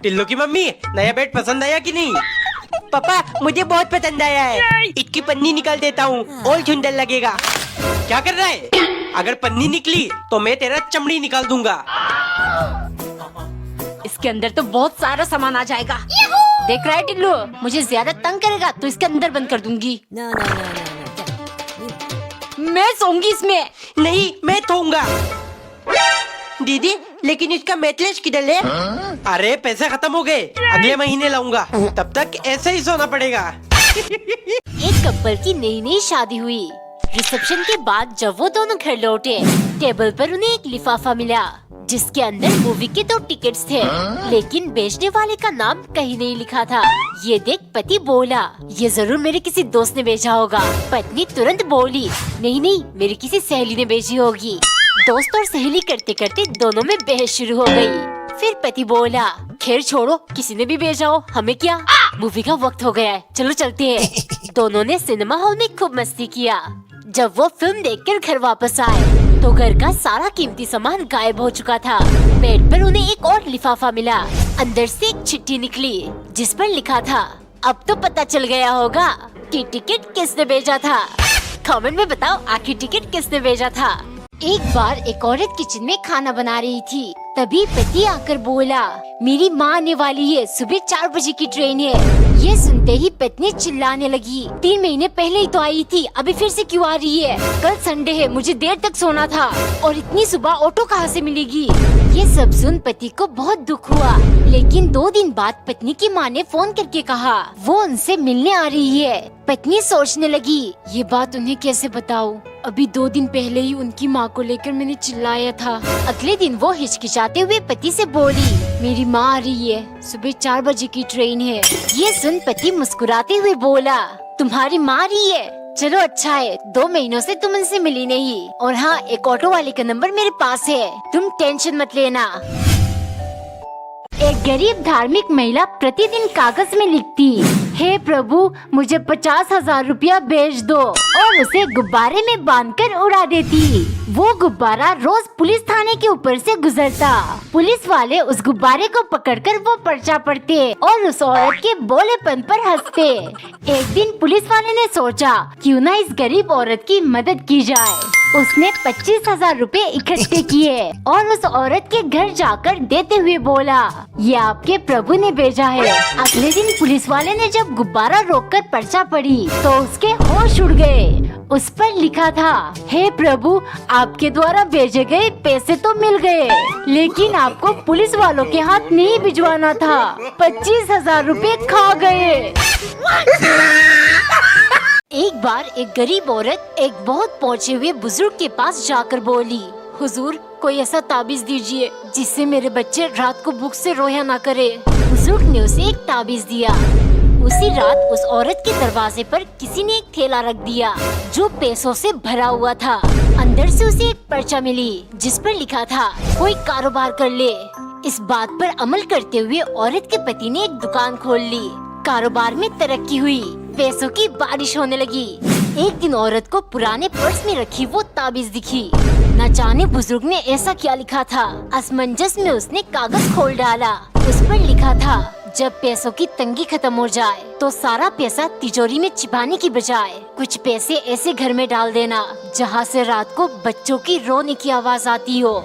टिल्लू की मम्मी, नया बेड पसंद आया कि नहीं? पापा, मुझे बहुत पसंद आया है। इसकी पन्नी निकाल देता हूँ और सुंदर लगेगा। क्या कर रहा है? अगर पन्नी निकली तो मैं तेरा चमड़ी निकाल दूंगा। इसके अंदर तो बहुत सारा सामान आ जाएगा। देख रहा है टिल्लू, मुझे ज्यादा तंग करेगा तो इसके अंदर बंद कर दूंगी। मैं सोऊंगी इसमें। नहीं, मैं सोऊंगा। दीदी, लेकिन इसका मैटलेस किधर है? अरे पैसे खत्म हो गए, अगले महीने लाऊंगा। तब तक ऐसे ही सोना पड़ेगा। एक कपल की नई नई शादी हुई। रिसेप्शन के बाद जब वो दोनों घर लौटे, टेबल पर उन्हें एक लिफाफा मिला जिसके अंदर मूवी के 2 टिकट्स थे, लेकिन बेचने वाले का नाम कहीं नहीं लिखा था। ये देख पति बोला, ये जरूर मेरे किसी दोस्त ने भेजा होगा। पत्नी तुरंत बोली, नहीं नहीं, मेरी किसी सहेली ने भेजी होगी। दोस्त और सहेली करते करते दोनों में बहस शुरू हो गई। फिर पति बोला, खैर छोड़ो, किसी ने भी भेजा हो, हमें क्या, मूवी का वक्त हो गया है, चलो चलते हैं। दोनों ने सिनेमा हॉल में खूब मस्ती किया। जब वो फिल्म देखकर घर वापस आए तो घर का सारा कीमती सामान गायब हो चुका था। बेड पर उन्हें एक और लिफाफा मिला। अंदर से एक चिट्ठी निकली जिस पर लिखा था, अब तो पता चल गया होगा कि टिकट किसने भेजा था। कमेंट में बताओ आखिर टिकट किसने भेजा था। एक बार एक औरत किचन में खाना बना रही थी, तभी पति आकर बोला, मेरी माँ आने वाली है, सुबह 4 बजे की ट्रेन है। ये सुनते ही पत्नी चिल्लाने लगी, 3 महीने पहले ही तो आई थी, अभी फिर से क्यों आ रही है? कल संडे है, मुझे देर तक सोना था और इतनी सुबह ऑटो कहाँ से मिलेगी? ये सब सुन पति को बहुत दुख हुआ, लेकिन 2 दिन बाद पत्नी की माँ ने फोन करके कहा वो उनसे मिलने आ रही है। पत्नी सोचने लगी, ये बात उन्हें कैसे बताऊं? अभी 2 दिन पहले ही उनकी माँ को लेकर मैंने चिल्लाया था। अगले दिन वो हिचकिचाते हुए पति से बोली, मेरी माँ आ रही है, सुबह 4 बजे की ट्रेन है। ये सुन पति मुस्कुराते हुए बोला, तुम्हारी माँ आ रही है? चलो अच्छा है, 2 महीनों से तुम उनसे मिली नहीं। और हाँ, एक ऑटो वाले का नंबर मेरे पास है, तुम टेंशन मत लेना। एक गरीब धार्मिक महिला प्रतिदिन कागज में लिखती, हे प्रभु, मुझे 50,000 रुपया भेज दो, और उसे गुब्बारे में बांधकर उड़ा देती। वो गुब्बारा रोज पुलिस थाने के ऊपर से गुजरता। पुलिस वाले उस गुब्बारे को पकड़कर वो पर्चा पढ़ते और उस औरत के बोलेपन पर हंसते। एक दिन पुलिस वाले ने सोचा, क्यों ना इस गरीब औरत की मदद की जाए। उसने 25,000 रुपए इकट्ठे किए और उस औरत के घर जाकर देते हुए बोला, ये आपके प्रभु ने भेजा है। अगले दिन पुलिस वाले ने जब गुब्बारा रोककर पर्चा पढ़ी तो उसके होश उड़ गए। उस पर लिखा था, हे प्रभु, आपके द्वारा भेजे गए पैसे तो मिल गए, लेकिन आपको पुलिस वालों के हाथ नहीं भिजवाना था, 25,000 रुपए खा गए। एक बार एक गरीब औरत एक बहुत पहुँचे हुए बुजुर्ग के पास जाकर बोली, हुजूर, कोई ऐसा ताबीज दीजिए जिससे मेरे बच्चे रात को भूख से रोया ना करे। बुजुर्ग ने उसे एक ताबीज दिया। उसी रात उस औरत के दरवाजे पर किसी ने एक थैला रख दिया जो पैसों से भरा हुआ था। अंदर से उसे एक पर्चा मिली जिस पर लिखा था, कोई कारोबार कर ले। इस बात पर अमल करते हुए औरत के पति ने एक दुकान खोल ली। कारोबार में तरक्की हुई, पैसों की बारिश होने लगी। एक दिन औरत को पुराने पर्स में रखी वो ताबीज दिखी। न जाने बुजुर्ग ने ऐसा क्या लिखा था। असमंजस में उसने कागज खोल डाला। उस पर लिखा था, जब पैसों की तंगी खत्म हो जाए तो सारा पैसा तिजोरी में छिपाने की बजाय कुछ पैसे ऐसे घर में डाल देना जहाँ से रात को बच्चों की रोने की आवाज आती हो।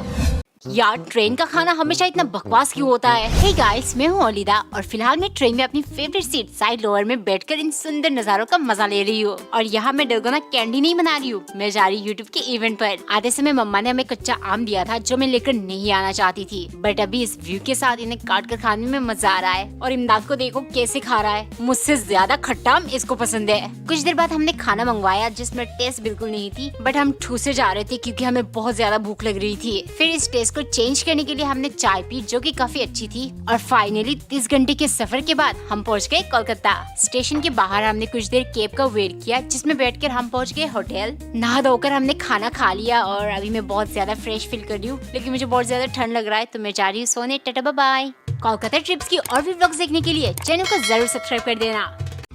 यार, ट्रेन का खाना हमेशा इतना बकवास क्यों होता है? हे गाइस, मैं हूँ ओलिदा और फिलहाल मैं ट्रेन में अपनी फेवरेट सीट साइड लोअर में बैठकर इन सुंदर नज़ारों का मजा ले रही हूँ। और यहाँ मैं डलगोना कैंडी नहीं बना रही हूँ, मैं जा रही यूट्यूब के इवेंट पर। आधे समय मम्मा ने हमें कच्चा आम दिया था जो मैं लेकर नहीं आना चाहती थी, बट अभी इस व्यू के साथ इन्हें काट कर खाने में मजा आ रहा है। और इमदाद को देखो कैसे खा रहा है, मुझसे ज्यादा खट्टा आम इसको पसंद है। कुछ देर बाद हमने खाना मंगवाया जिसमें टेस्ट बिल्कुल नहीं थी, बट हम ठूसे जा रहे थे क्योंकि हमें बहुत ज्यादा भूख लग रही थी। फिर इस टेस्ट को चेंज करने के लिए हमने चाय पी जो कि काफी अच्छी थी। और फाइनली 30 घंटे के सफर के बाद हम पहुंच गए कोलकाता। स्टेशन के बाहर हमने कुछ देर कैब का वेट किया जिसमें बैठकर हम पहुंच गए होटल। नहा धोकर हमने खाना खा लिया और अभी मैं बहुत ज्यादा फ्रेश फील कर रही हूँ, लेकिन मुझे बहुत ज्यादा ठंड लग रहा है तो मैं जा रही हूँ सोने। Tata bye bye. Kolkata trips की और भी व्लॉग्स देखने के लिए चैनल को जरूर सब्सक्राइब कर देना।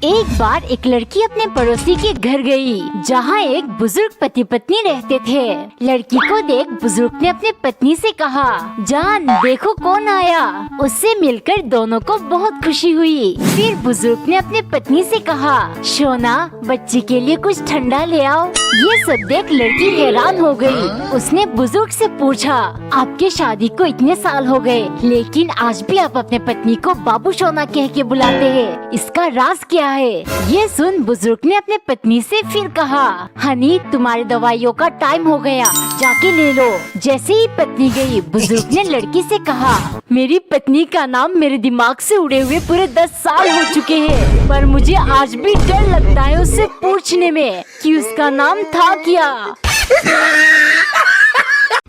एक बार एक लड़की अपने पड़ोसी के घर गई, जहाँ एक बुजुर्ग पति पत्नी रहते थे। लड़की को देख बुजुर्ग ने अपने पत्नी से कहा, जान देखो कौन आया। उससे मिलकर दोनों को बहुत खुशी हुई। फिर बुजुर्ग ने अपने पत्नी से कहा, सोना बच्ची के लिए कुछ ठंडा ले आओ। ये सब देख लड़की हैरान हो गई। उसने बुजुर्ग से पूछा, आपके शादी को इतने साल हो गए, लेकिन आज भी आप अपने पत्नी को बाबू सोना कह के बुलाते हैं, इसका राज क्या है? ये सुन बुजुर्ग ने अपने पत्नी से फिर कहा, हनी तुम्हारी दवाइयों का टाइम हो गया, जाके ले लो। जैसे ही पत्नी गई, बुजुर्ग ने लड़की से कहा, मेरी पत्नी का नाम मेरे दिमाग से उड़े हुए पूरे 10 साल हो चुके हैं, पर मुझे आज भी डर लगता है उससे पूछने में कि उसका नाम था क्या।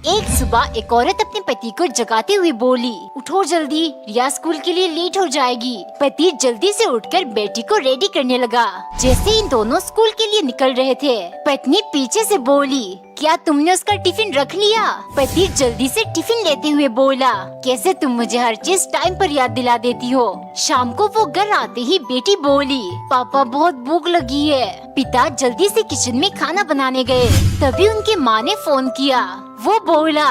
एक सुबह एक औरत अपने पति को जगाते हुए बोली, उठो जल्दी, रिया स्कूल के लिए लेट हो जाएगी। पति जल्दी से उठकर बेटी को रेडी करने लगा। जैसे इन दोनों स्कूल के लिए निकल रहे थे, पत्नी पीछे से बोली, क्या तुमने उसका टिफिन रख लिया? पति जल्दी से टिफिन लेते हुए बोला, कैसे तुम मुझे हर चीज टाइम पर याद दिला देती हो। शाम को वो घर आते ही बेटी बोली, पापा बहुत भूख लगी है। पिता जल्दी से किचन में खाना बनाने गए, तभी उनकी माँ ने फोन किया। वो बोला,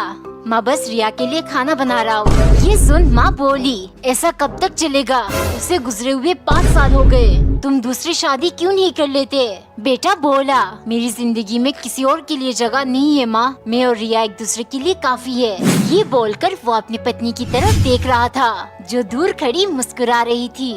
माँ बस रिया के लिए खाना बना रहा हूँ। ये सुन माँ बोली, ऐसा कब तक चलेगा? उसे गुजरे हुए 5 साल हो गए, तुम दूसरी शादी क्यों नहीं कर लेते? बेटा बोला, मेरी जिंदगी में किसी और के लिए जगह नहीं है माँ, मैं और रिया एक दूसरे के लिए काफी है। ये बोलकर वो अपनी पत्नी की तरफ देख रहा था, जो दूर खड़ी मुस्कुरा रही थी।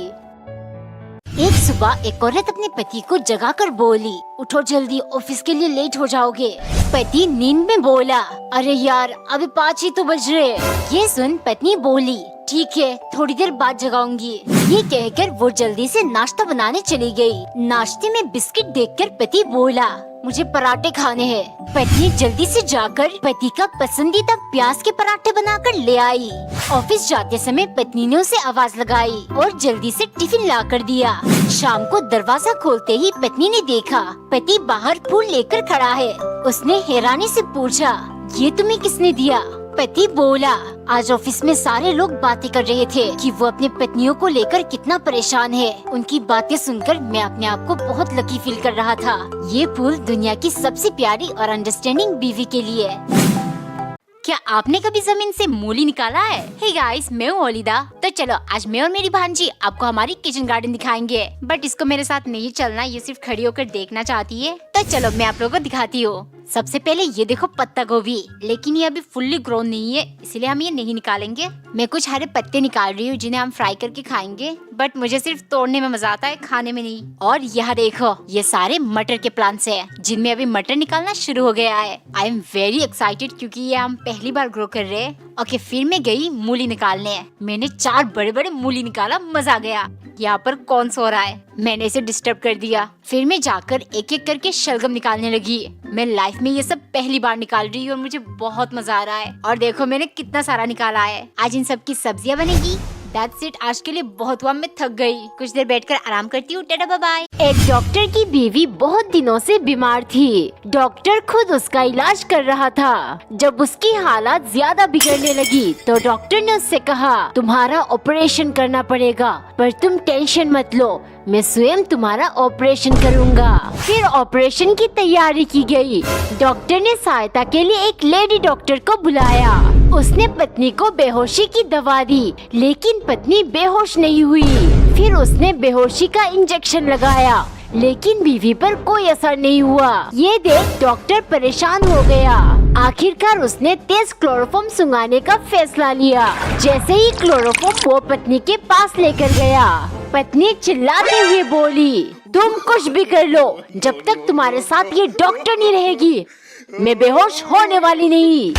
एक सुबह एक औरत अपने पति को जगाकर बोली, उठो जल्दी, ऑफिस के लिए लेट हो जाओगे। पति नींद में बोला, अरे यार अभी 5 ही तो बज रहे। ये सुन पत्नी बोली, ठीक है थोड़ी देर बाद जगाऊंगी। ये कहकर वो जल्दी से नाश्ता बनाने चली गई। नाश्ते में बिस्किट देखकर पति बोला, मुझे पराठे खाने हैं। पत्नी जल्दी से जाकर पति का पसंदीदा प्याज के पराठे बनाकर ले आई। ऑफिस जाते समय पत्नी ने उसे आवाज लगाई और जल्दी से टिफिन ला कर दिया। शाम को दरवाजा खोलते ही पत्नी ने देखा पति बाहर फूल लेकर खड़ा है। उसने हैरानी से पूछा, ये तुम्हें किसने दिया? पति बोला, आज ऑफिस में सारे लोग बातें कर रहे थे कि वो अपनी पत्नियों को लेकर कितना परेशान है। उनकी बातें सुनकर मैं अपने आप को बहुत लकी फील कर रहा था। ये फूल दुनिया की सबसे प्यारी और अंडरस्टैंडिंग बीवी के लिए है। क्या आपने कभी जमीन से मूली निकाला है? हे गाइस, मैं हूँ ओलिदा। तो चलो आज मैं और मेरी भांजी आपको हमारी किचन गार्डन दिखाएंगे। बट इसको मेरे साथ नहीं चलना, ये सिर्फ खड़ी होकर देखना चाहती है। तो चलो मैं आप लोगों को दिखाती हूँ। सबसे पहले ये देखो पत्ता गोभी, लेकिन ये अभी फुल्ली ग्रोन नहीं है, इसलिए हम ये नहीं निकालेंगे। मैं कुछ हरे पत्ते निकाल रही हूँ जिन्हें हम फ्राई करके खाएंगे, बट मुझे सिर्फ तोड़ने में मजा आता है, खाने में नहीं। और यहाँ देखो, ये सारे मटर के प्लांट्स हैं, जिनमें अभी मटर निकालना शुरू हो गया है। आई एम वेरी एक्साइटेड क्योंकि ये हम पहली बार ग्रो कर रहे हैं। ओके, फिर मैं गई मूली निकालने। मैंने 4 बड़े बड़े मूली निकाला, मजा आ गया। यहाँ पर कौन सो रहा है? मैंने इसे डिस्टर्ब कर दिया। फिर मैं जाकर एक एक करके शलगम निकालने लगी। मैं लाइफ में ये सब पहली बार निकाल रही हूँ और मुझे बहुत मजा आ रहा है। और देखो मैंने कितना सारा निकाला है। आज इन सब की सब्जियाँ बनेगी। That's it, आज के लिए बहुत हुआ, मैं थक गई। कुछ देर बैठकर आराम करती हूँ। Tata bye bye. एक डॉक्टर की बीवी बहुत दिनों से बीमार थी। डॉक्टर खुद उसका इलाज कर रहा था। जब उसकी हालत ज्यादा बिगड़ने लगी तो डॉक्टर ने उससे कहा, तुम्हारा ऑपरेशन करना पड़ेगा, पर तुम टेंशन मत लो, मैं स्वयं तुम्हारा ऑपरेशन करूंगा। फिर ऑपरेशन की तैयारी की गई। डॉक्टर ने सहायता के लिए एक लेडी डॉक्टर को बुलाया। उसने पत्नी को बेहोशी की दवा दी, लेकिन पत्नी बेहोश नहीं हुई। फिर उसने बेहोशी का इंजेक्शन लगाया, लेकिन बीवी पर कोई असर नहीं हुआ। ये देख डॉक्टर परेशान हो गया। आखिरकार उसने तेज क्लोरोफॉर्म सुंघाने का फैसला लिया। जैसे ही क्लोरोफॉर्म वो पत्नी के पास लेकर गया, पत्नी चिल्लाते हुए बोली, तुम कुछ भी कर लो, जब तक तुम्हारे साथ ये डॉक्टर नहीं रहेगी, मैं बेहोश होने वाली नहीं।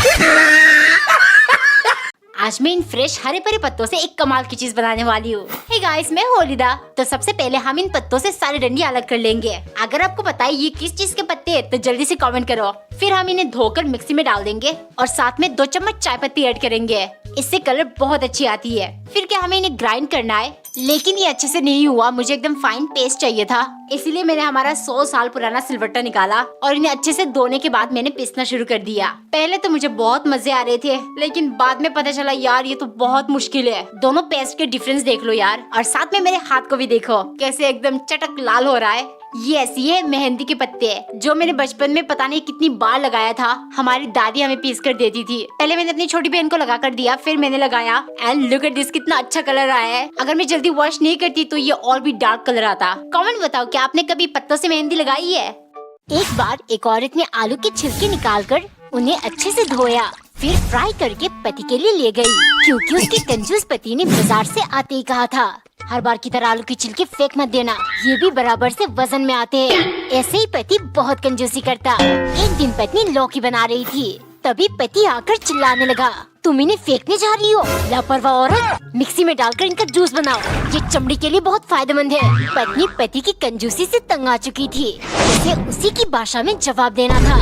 आज मैं इन फ्रेश हरे भरे पत्तों से एक कमाल की चीज बनाने वाली हूँ। हे गाइस, मैं होलिदा। तो सबसे पहले हम इन पत्तों से सारी डंडी अलग कर लेंगे। अगर आपको पता है ये किस चीज के पत्ते हैं तो जल्दी से कमेंट करो। फिर हम इन्हें धोकर मिक्सी में डाल देंगे और साथ में 2 चम्मच चाय पत्ती ऐड करेंगे। इससे कलर बहुत अच्छी आती है। फिर क्या हमें इन्हें ग्राइंड करना है, लेकिन ये अच्छे से नहीं हुआ, मुझे एकदम फाइन पेस्ट चाहिए था। इसीलिए मैंने हमारा 100 साल पुराना सिलवट्टा निकाला और इन्हें अच्छे से धोने के बाद मैंने पीसना शुरू कर दिया। पहले तो मुझे बहुत मजे आ रहे थे, लेकिन बाद में पता चला यार ये तो बहुत मुश्किल है। दोनों पेस्ट के डिफरेंस देख लो यार, और साथ में मेरे हाथ को भी देखो कैसे एकदम चटक लाल हो रहा है। ये ऐसी है मेहंदी के पत्ते जो मैंने बचपन में पता नहीं कितनी बार लगाया था। हमारी दादी हमें पीस कर देती थी। पहले मैंने अपनी छोटी बहन को लगा कर दिया, फिर मैंने लगाया, एंड लुक एट दिस, कितना अच्छा कलर आया है। अगर मैं जल्दी वॉश नहीं करती तो ये और भी डार्क कलर आता। कमेंट बताओ, क्या आपने कभी पत्तों से मेहंदी लगाई है? एक बार एक औरत ने आलू के छिलके निकालकर उन्हें अच्छे से धोया, फिर फ्राई करके पति के लिए ले गई, क्योंकि उसके कंजूस पति ने बाजार से आते ही कहा था, हर बार की तरह आलू की छिलके फेंक मत देना, ये भी बराबर से वजन में आते हैं। ऐसे ही पति बहुत कंजूसी करता। एक दिन पत्नी लौकी बना रही थी, तभी पति आकर चिल्लाने लगा, तुम इन्हें फेंकने जा रही हो, लापरवाह औरत, मिक्सी में डालकर इनका जूस बनाओ, ये चमड़ी के लिए बहुत फायदेमंद है। पत्नी पति की कंजूसी से तंग आ चुकी थी, उसे उसी की भाषा में जवाब देना था।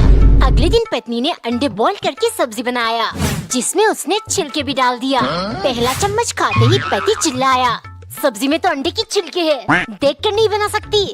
अगले दिन पत्नी ने अंडे बॉईल करके सब्जी बनाया, जिसमें उसने छिलके भी डाल दिया। पहला चम्मच खाते ही पति चिल्लाया, सब्जी में तो अंडे की छिलके है, देख कर नहीं बना सकती।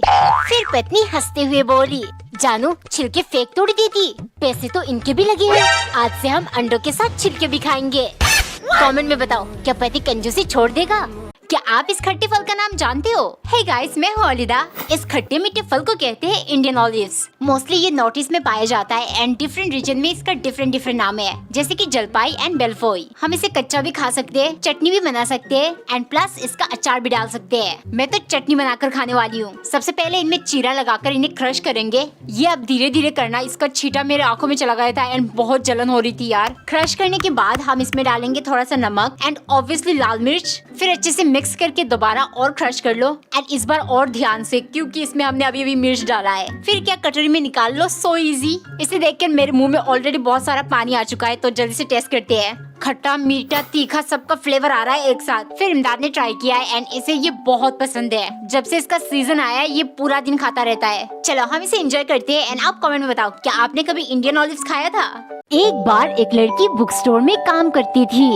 फिर पत्नी हंसते हुए बोली, जानू छिलके फेंक तोड़ देती, पैसे तो इनके भी लगे हैं, आज से हम अंडों के साथ छिलके भी खाएंगे। कमेंट में बताओ, क्या पति कंजूसी छोड़ देगा? क्या आप इस खट्टे फल का नाम जानते हो? हे गाइस, मैं हूँ ओलिदा। इस खट्टे मीठे फल को कहते हैं इंडियन ऑलिव्स। मोस्टली ये नॉर्थ ईस्ट में पाया जाता है एंड डिफरेंट रीजन में इसका डिफरेंट नाम है, जैसे कि जलपाई एंड बेलफोई। हम इसे कच्चा भी खा सकते हैं, चटनी भी बना सकते हैं एंड प्लस इसका अचार भी डाल सकते हैं। मैं तो चटनी बनाकर खाने वाली हूँ। सबसे पहले इनमें चीरा लगाकर इन्हें क्रश करेंगे। ये अब धीरे धीरे करना, इसका छींटा मेरे आंखों में चला गया था एंड बहुत जलन हो रही थी यार। क्रश करने के बाद हम इसमें डालेंगे थोड़ा सा नमक एंड ऑब्वियसली लाल मिर्च, फिर अच्छे से मिक्स करके दोबारा और क्रश कर लो एंड इस बार और ध्यान से, क्योंकि इसमें हमने अभी अभी मिर्च डाला है। फिर क्या कटोरी में निकाल लो, सो इजी। इसे देखकर मेरे मुंह में ऑलरेडी बहुत सारा पानी आ चुका है, तो जल्दी से टेस्ट करते हैं। खट्टा मीठा तीखा सबका फ्लेवर आ रहा है एक साथ। फिर इमदाद ने ट्राई किया है एंड इसे ये बहुत पसंद है। जब से इसका सीजन आया है ये पूरा दिन खाता रहता है। चलो हम इसे एंजॉय करते हैं एंड आप कमेंट में बताओ, क्या आपने कभी इंडियन ऑलिव्स खाया था? एक बार एक लड़की बुक स्टोर में काम करती थी।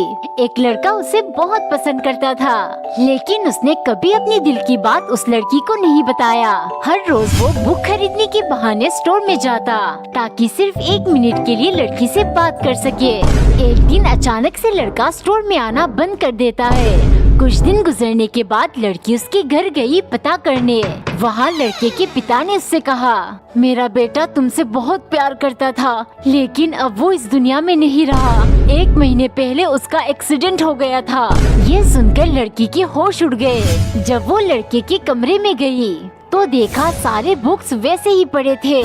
एक लड़का उसे बहुत पसंद करता था, लेकिन उसने कभी अपने दिल की बात उस लड़की को नहीं बताया। हर रोज वो बुक खरीदने के बहाने स्टोर में जाता, ताकि सिर्फ 1 मिनट के लिए लड़की से बात कर सके। एक दिन अचानक से लड़का स्टोर में आना बंद कर देता है। कुछ दिन गुजरने के बाद लड़की उसके घर गई पता करने। वहाँ लड़के के पिता ने उससे कहा, मेरा बेटा तुमसे बहुत प्यार करता था, लेकिन अब वो इस दुनिया में नहीं रहा। 1 महीने पहले उसका एक्सीडेंट हो गया था। ये सुनकर लड़की के होश उड़ गए। जब वो लड़के के कमरे में गई तो देखा सारे बुक्स वैसे ही पड़े थे।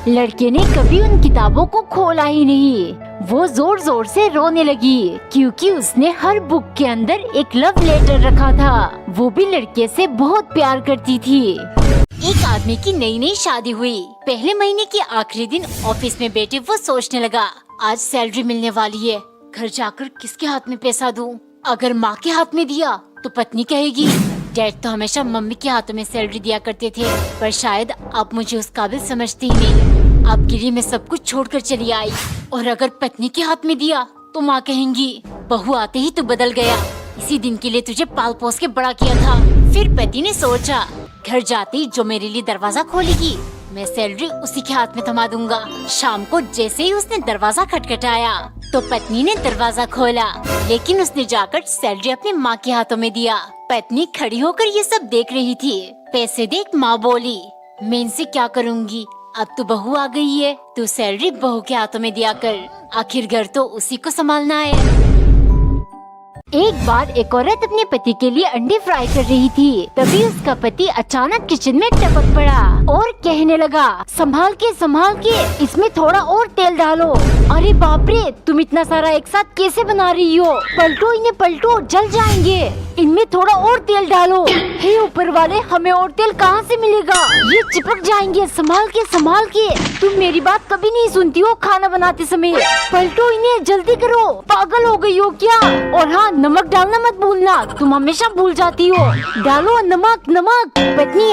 लड़के ने कभी उन किताबों को खोला ही नहीं। वो जोर जोर से रोने लगी, क्योंकि उसने हर बुक के अंदर एक लव लेटर रखा था। वो भी लड़के से बहुत प्यार करती थी। एक आदमी की नई शादी हुई। पहले महीने के आखिरी दिन ऑफिस में बैठे वो सोचने लगा, आज सैलरी मिलने वाली है, घर जाकर किसके हाथ में पैसा दूं? अगर माँ के हाथ में दिया तो पत्नी कहेगी, डैड तो हमेशा मम्मी के हाथों में सैलरी दिया करते थे, पर शायद आप मुझे उस काबिल समझते ही नहीं। आपके लिए मैं सब कुछ छोड़कर चली आई। और अगर पत्नी के हाथ में दिया तो माँ कहेंगी, बहू आते ही तू बदल गया, इसी दिन के लिए तुझे पाल पोस के बड़ा किया था। फिर पति ने सोचा, घर जाते ही जो मेरे लिए दरवाजा खोलेगी मैं सैलरी उसी के हाथ में थमा दूंगा। शाम को जैसे ही उसने दरवाजा खटखटाया तो पत्नी ने दरवाजा खोला, लेकिन उसने जाकर सैलरी अपनी माँ के हाथों में दिया। पत्नी खड़ी होकर ये सब देख रही थी। पैसे देख माँ बोली, मैं इनसे क्या करूँगी, अब तो बहू आ गई है, तू सैलरी बहू के हाथों में दिया कर, आखिर घर तो उसी को संभालना है। एक बार एक औरत अपने पति के लिए अंडे फ्राई कर रही थी। तभी उसका पति अचानक किचन में टपक पड़ा और कहने लगा, संभाल के इसमें थोड़ा और तेल डालो। अरे बाप रे, तुम इतना सारा एक साथ कैसे बना रही हो? पलटो इन्हें, पलटो, जल जाएंगे। इनमें थोड़ा और तेल डालो। हे ऊपर वाले, हमें और तेल कहाँ से मिलेगा? ये चिपक जाएंगे, संभाल के। तुम मेरी बात कभी नहीं सुनती हो खाना बनाते समय। पलटो इन्हें, जल्दी करो, पागल हो गई हो क्या? और हाँ, नमक डालना मत भूलना, तुम हमेशा भूल जाती हो। डालो नमक। पत्नी